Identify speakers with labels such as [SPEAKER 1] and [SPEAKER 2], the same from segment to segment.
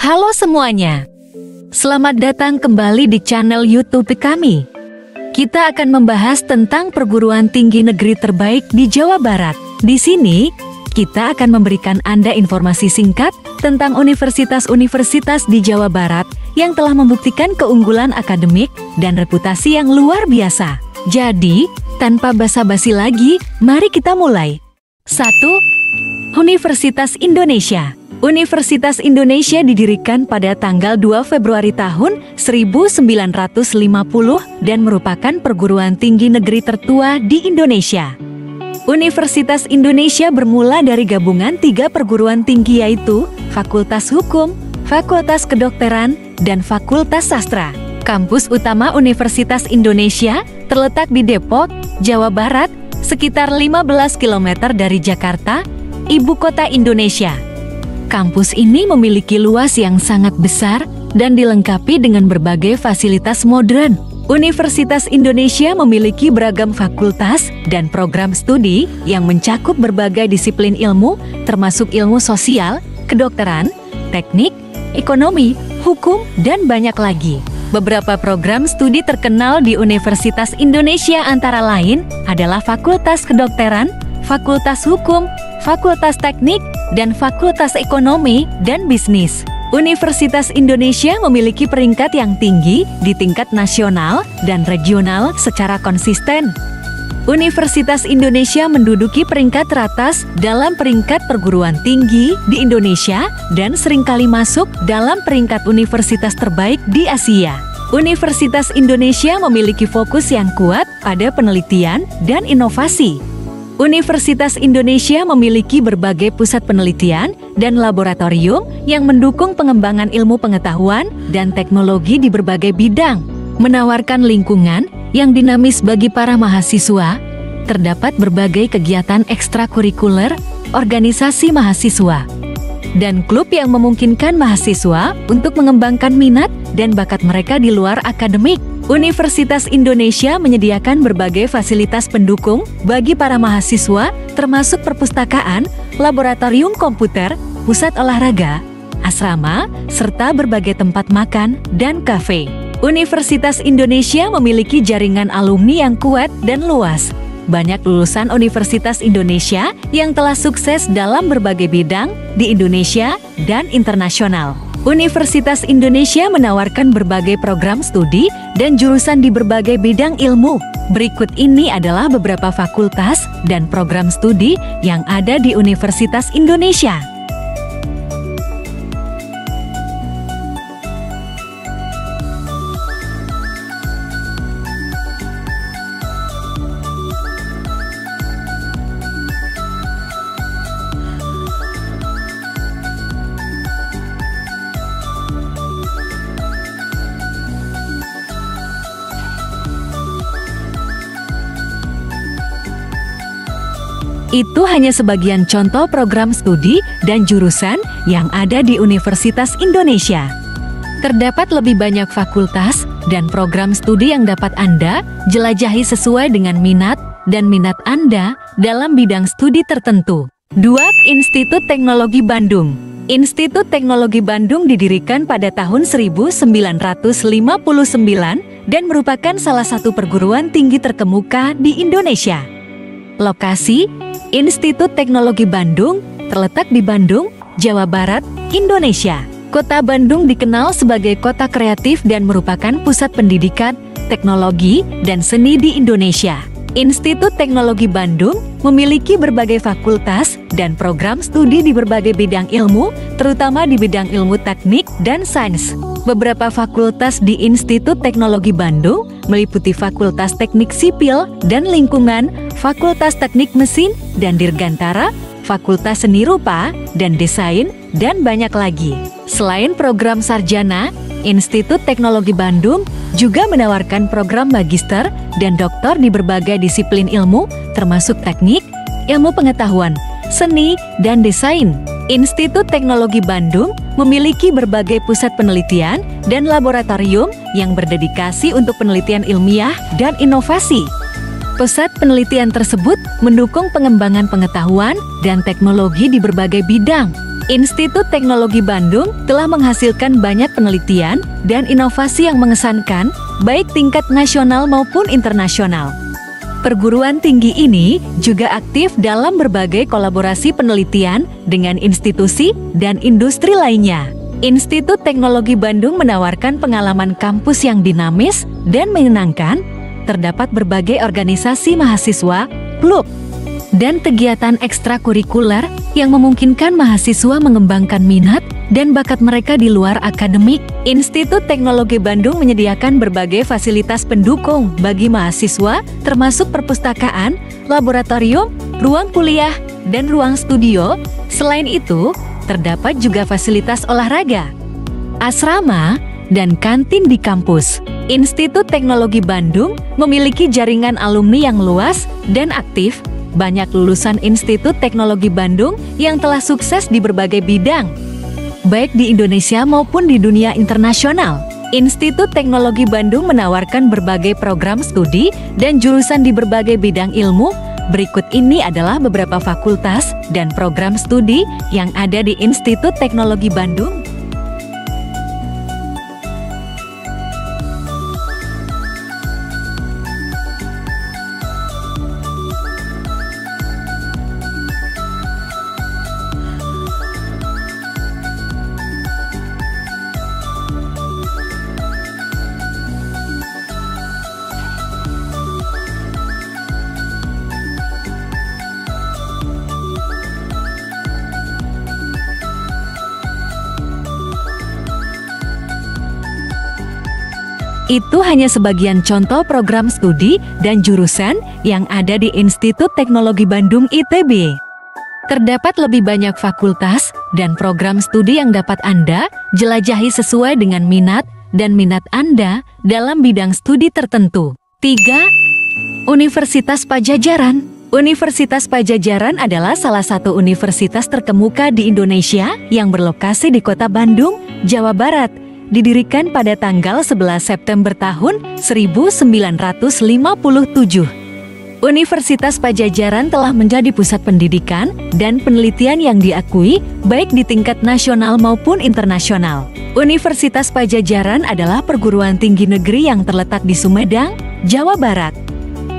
[SPEAKER 1] Halo semuanya, selamat datang kembali di channel YouTube kami. Kita akan membahas tentang perguruan tinggi negeri terbaik di Jawa Barat. Di sini, kita akan memberikan Anda informasi singkat tentang universitas-universitas di Jawa Barat yang telah membuktikan keunggulan akademik dan reputasi yang luar biasa. Jadi, tanpa basa-basi lagi, mari kita mulai. 1. Universitas Indonesia. Universitas Indonesia didirikan pada tanggal 2 Februari tahun 1950 dan merupakan perguruan tinggi negeri tertua di Indonesia. Universitas Indonesia bermula dari gabungan 3 perguruan tinggi yaitu Fakultas Hukum, Fakultas Kedokteran, dan Fakultas Sastra. Kampus utama Universitas Indonesia terletak di Depok, Jawa Barat, sekitar 15 km dari Jakarta, ibu kota Indonesia. Kampus ini memiliki luas yang sangat besar dan dilengkapi dengan berbagai fasilitas modern. Universitas Indonesia memiliki beragam fakultas dan program studi yang mencakup berbagai disiplin ilmu, termasuk ilmu sosial, kedokteran, teknik, ekonomi, hukum, dan banyak lagi. Beberapa program studi terkenal di Universitas Indonesia antara lain adalah Fakultas Kedokteran, Fakultas Hukum, Fakultas Teknik, dan Fakultas Ekonomi dan Bisnis. Universitas Indonesia memiliki peringkat yang tinggi di tingkat nasional dan regional secara konsisten. Universitas Indonesia menduduki peringkat teratas dalam peringkat perguruan tinggi di Indonesia dan seringkali masuk dalam peringkat universitas terbaik di Asia. Universitas Indonesia memiliki fokus yang kuat pada penelitian dan inovasi. Universitas Indonesia memiliki berbagai pusat penelitian dan laboratorium yang mendukung pengembangan ilmu pengetahuan dan teknologi di berbagai bidang, menawarkan lingkungan yang dinamis bagi para mahasiswa. Terdapat berbagai kegiatan ekstrakurikuler, organisasi mahasiswa, dan klub yang memungkinkan mahasiswa untuk mengembangkan minat dan bakat mereka di luar akademik. Universitas Indonesia menyediakan berbagai fasilitas pendukung bagi para mahasiswa, termasuk perpustakaan, laboratorium komputer, pusat olahraga, asrama, serta berbagai tempat makan dan kafe. Universitas Indonesia memiliki jaringan alumni yang kuat dan luas. Banyak lulusan Universitas Indonesia yang telah sukses dalam berbagai bidang di Indonesia dan internasional. Universitas Indonesia menawarkan berbagai program studi dan jurusan di berbagai bidang ilmu. Berikut ini adalah beberapa fakultas dan program studi yang ada di Universitas Indonesia. Itu hanya sebagian contoh program studi dan jurusan yang ada di Universitas Indonesia. Terdapat lebih banyak fakultas dan program studi yang dapat Anda jelajahi sesuai dengan minat dan minat Anda dalam bidang studi tertentu. 2. Institut Teknologi Bandung. Institut Teknologi Bandung didirikan pada tahun 1959 dan merupakan salah satu perguruan tinggi terkemuka di Indonesia. Lokasi Institut Teknologi Bandung terletak di Bandung, Jawa Barat, Indonesia. Kota Bandung dikenal sebagai kota kreatif dan merupakan pusat pendidikan, teknologi, dan seni di Indonesia. Institut Teknologi Bandung memiliki berbagai fakultas dan program studi di berbagai bidang ilmu, terutama di bidang ilmu teknik dan sains. Beberapa fakultas di Institut Teknologi Bandung meliputi Fakultas Teknik Sipil dan Lingkungan, Fakultas Teknik Mesin dan Dirgantara, Fakultas Seni Rupa dan Desain, dan banyak lagi. Selain program sarjana, Institut Teknologi Bandung juga menawarkan program magister dan doktor di berbagai disiplin ilmu, termasuk teknik, ilmu pengetahuan, seni, dan desain. Institut Teknologi Bandung memiliki berbagai pusat penelitian dan laboratorium yang berdedikasi untuk penelitian ilmiah dan inovasi. Pusat penelitian tersebut mendukung pengembangan pengetahuan dan teknologi di berbagai bidang. Institut Teknologi Bandung telah menghasilkan banyak penelitian dan inovasi yang mengesankan, baik tingkat nasional maupun internasional. Perguruan tinggi ini juga aktif dalam berbagai kolaborasi penelitian dengan institusi dan industri lainnya. Institut Teknologi Bandung menawarkan pengalaman kampus yang dinamis dan menyenangkan. Terdapat berbagai organisasi mahasiswa, klub, dan kegiatan ekstrakurikuler yang memungkinkan mahasiswa mengembangkan minat dan bakat mereka di luar akademik. Institut Teknologi Bandung menyediakan berbagai fasilitas pendukung bagi mahasiswa, termasuk perpustakaan, laboratorium, ruang kuliah, dan ruang studio. Selain itu, terdapat juga fasilitas olahraga, asrama, dan kantin di kampus. Institut Teknologi Bandung memiliki jaringan alumni yang luas dan aktif. Banyak lulusan Institut Teknologi Bandung yang telah sukses di berbagai bidang, baik di Indonesia maupun di dunia internasional. Institut Teknologi Bandung menawarkan berbagai program studi dan jurusan di berbagai bidang ilmu. Berikut ini adalah beberapa fakultas dan program studi yang ada di Institut Teknologi Bandung. Itu hanya sebagian contoh program studi dan jurusan yang ada di Institut Teknologi Bandung ITB. Terdapat lebih banyak fakultas dan program studi yang dapat Anda jelajahi sesuai dengan minat dan minat Anda dalam bidang studi tertentu. 3. Universitas Padjadjaran. Universitas Padjadjaran adalah salah satu universitas terkemuka di Indonesia yang berlokasi di Kota Bandung, Jawa Barat. Didirikan pada tanggal 11 September tahun 1957. Universitas Padjadjaran telah menjadi pusat pendidikan dan penelitian yang diakui baik di tingkat nasional maupun internasional. Universitas Padjadjaran adalah perguruan tinggi negeri yang terletak di Sumedang, Jawa Barat.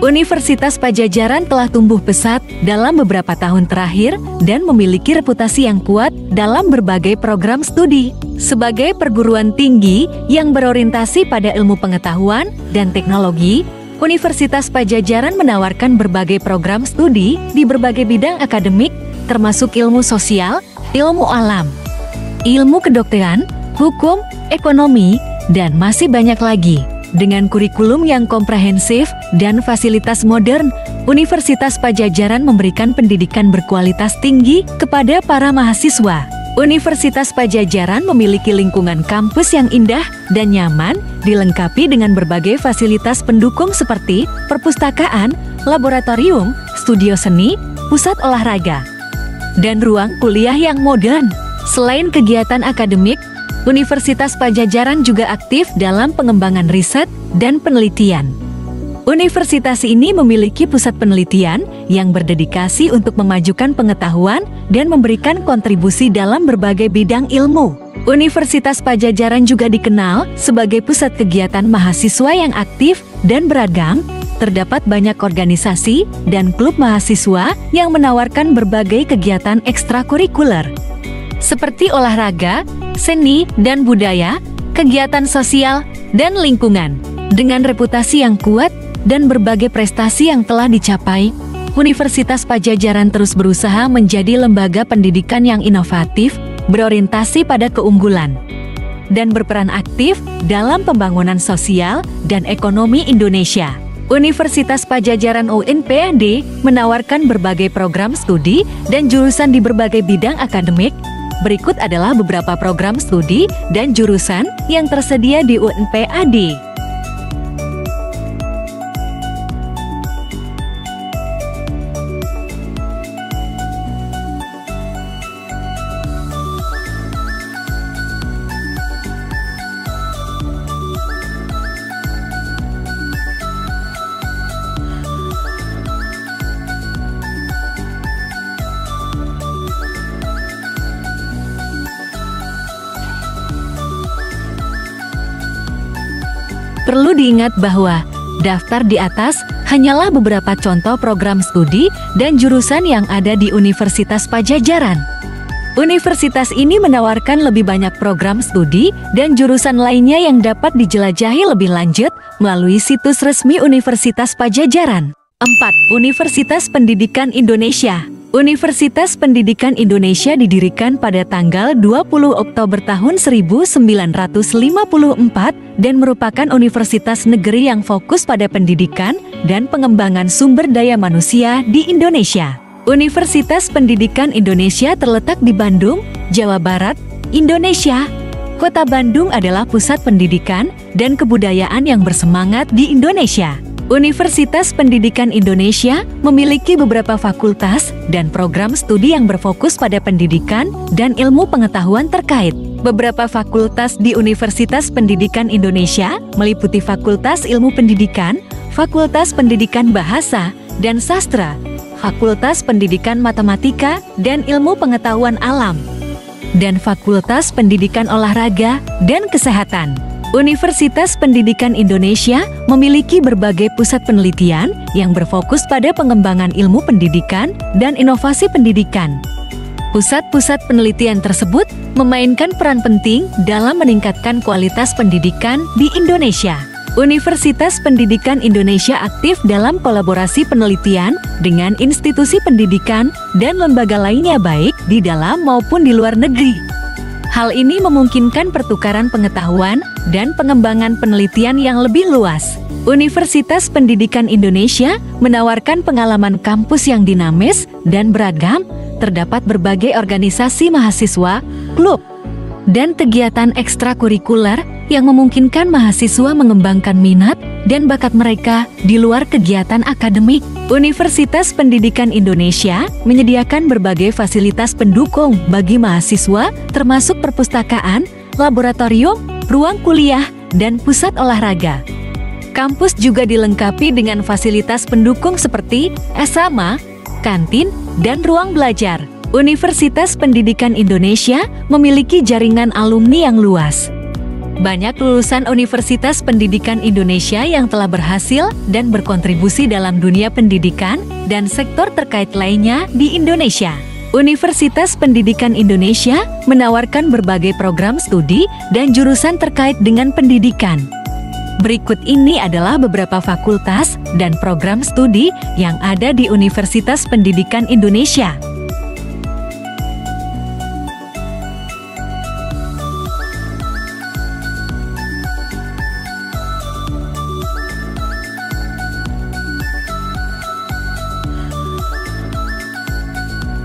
[SPEAKER 1] Universitas Padjadjaran telah tumbuh pesat dalam beberapa tahun terakhir dan memiliki reputasi yang kuat dalam berbagai program studi. Sebagai perguruan tinggi yang berorientasi pada ilmu pengetahuan dan teknologi, Universitas Padjadjaran menawarkan berbagai program studi di berbagai bidang akademik, termasuk ilmu sosial, ilmu alam, ilmu kedokteran, hukum, ekonomi, dan masih banyak lagi. Dengan kurikulum yang komprehensif dan fasilitas modern, Universitas Padjadjaran memberikan pendidikan berkualitas tinggi kepada para mahasiswa. Universitas Padjadjaran memiliki lingkungan kampus yang indah dan nyaman, dilengkapi dengan berbagai fasilitas pendukung seperti perpustakaan, laboratorium, studio seni, pusat olahraga, dan ruang kuliah yang modern. Selain kegiatan akademik, Universitas Padjadjaran juga aktif dalam pengembangan riset dan penelitian. Universitas ini memiliki pusat penelitian yang berdedikasi untuk memajukan pengetahuan dan memberikan kontribusi dalam berbagai bidang ilmu. Universitas Padjadjaran juga dikenal sebagai pusat kegiatan mahasiswa yang aktif dan beragam. Terdapat banyak organisasi dan klub mahasiswa yang menawarkan berbagai kegiatan ekstrakurikuler, seperti olahraga, seni dan budaya, kegiatan sosial, dan lingkungan. Dengan reputasi yang kuat dan berbagai prestasi yang telah dicapai, Universitas Padjadjaran terus berusaha menjadi lembaga pendidikan yang inovatif, berorientasi pada keunggulan, dan berperan aktif dalam pembangunan sosial dan ekonomi Indonesia. Universitas Padjadjaran UNPAD menawarkan berbagai program studi dan jurusan di berbagai bidang akademik. Berikut adalah beberapa program studi dan jurusan yang tersedia di UNPAD. Perlu diingat bahwa daftar di atas hanyalah beberapa contoh program studi dan jurusan yang ada di Universitas Padjadjaran. Universitas ini menawarkan lebih banyak program studi dan jurusan lainnya yang dapat dijelajahi lebih lanjut melalui situs resmi Universitas Padjadjaran. 4. Universitas Pendidikan Indonesia. Universitas Pendidikan Indonesia didirikan pada tanggal 20 Oktober tahun 1954 dan merupakan universitas negeri yang fokus pada pendidikan dan pengembangan sumber daya manusia di Indonesia. Universitas Pendidikan Indonesia terletak di Bandung, Jawa Barat, Indonesia. Kota Bandung adalah pusat pendidikan dan kebudayaan yang bersemangat di Indonesia. Universitas Pendidikan Indonesia memiliki beberapa fakultas dan program studi yang berfokus pada pendidikan dan ilmu pengetahuan terkait. Beberapa fakultas di Universitas Pendidikan Indonesia meliputi Fakultas Ilmu Pendidikan, Fakultas Pendidikan Bahasa dan Sastra, Fakultas Pendidikan Matematika dan Ilmu Pengetahuan Alam, dan Fakultas Pendidikan Olahraga dan Kesehatan. Universitas Pendidikan Indonesia memiliki berbagai pusat penelitian yang berfokus pada pengembangan ilmu pendidikan dan inovasi pendidikan. Pusat-pusat penelitian tersebut memainkan peran penting dalam meningkatkan kualitas pendidikan di Indonesia. Universitas Pendidikan Indonesia aktif dalam kolaborasi penelitian dengan institusi pendidikan dan lembaga lainnya baik di dalam maupun di luar negeri. Hal ini memungkinkan pertukaran pengetahuan dan pengembangan penelitian yang lebih luas. Universitas Pendidikan Indonesia menawarkan pengalaman kampus yang dinamis dan beragam, terdapat berbagai organisasi mahasiswa, klub, dan kegiatan ekstrakurikuler yang memungkinkan mahasiswa mengembangkan minat dan bakat mereka di luar kegiatan akademik. Universitas Pendidikan Indonesia menyediakan berbagai fasilitas pendukung bagi mahasiswa, termasuk perpustakaan, laboratorium, ruang kuliah, dan pusat olahraga. Kampus juga dilengkapi dengan fasilitas pendukung seperti asrama, kantin, dan ruang belajar. Universitas Pendidikan Indonesia memiliki jaringan alumni yang luas. Banyak lulusan Universitas Pendidikan Indonesia yang telah berhasil dan berkontribusi dalam dunia pendidikan dan sektor terkait lainnya di Indonesia. Universitas Pendidikan Indonesia menawarkan berbagai program studi dan jurusan terkait dengan pendidikan. Berikut ini adalah beberapa fakultas dan program studi yang ada di Universitas Pendidikan Indonesia.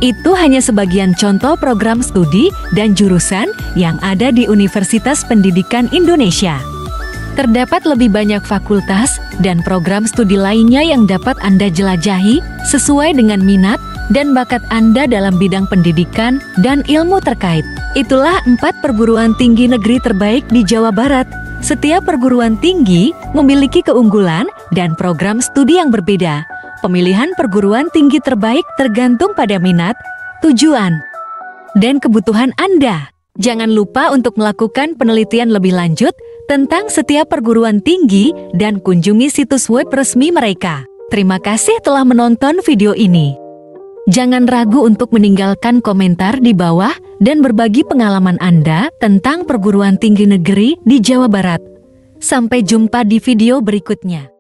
[SPEAKER 1] Itu hanya sebagian contoh program studi dan jurusan yang ada di Universitas Pendidikan Indonesia. Terdapat lebih banyak fakultas dan program studi lainnya yang dapat Anda jelajahi sesuai dengan minat dan bakat Anda dalam bidang pendidikan dan ilmu terkait. Itulah 4 perguruan tinggi negeri terbaik di Jawa Barat. Setiap perguruan tinggi memiliki keunggulan dan program studi yang berbeda. Pemilihan perguruan tinggi terbaik tergantung pada minat, tujuan, dan kebutuhan Anda. Jangan lupa untuk melakukan penelitian lebih lanjut tentang setiap perguruan tinggi dan kunjungi situs web resmi mereka. Terima kasih telah menonton video ini. Jangan ragu untuk meninggalkan komentar di bawah dan berbagi pengalaman Anda tentang perguruan tinggi negeri di Jawa Barat. Sampai jumpa di video berikutnya.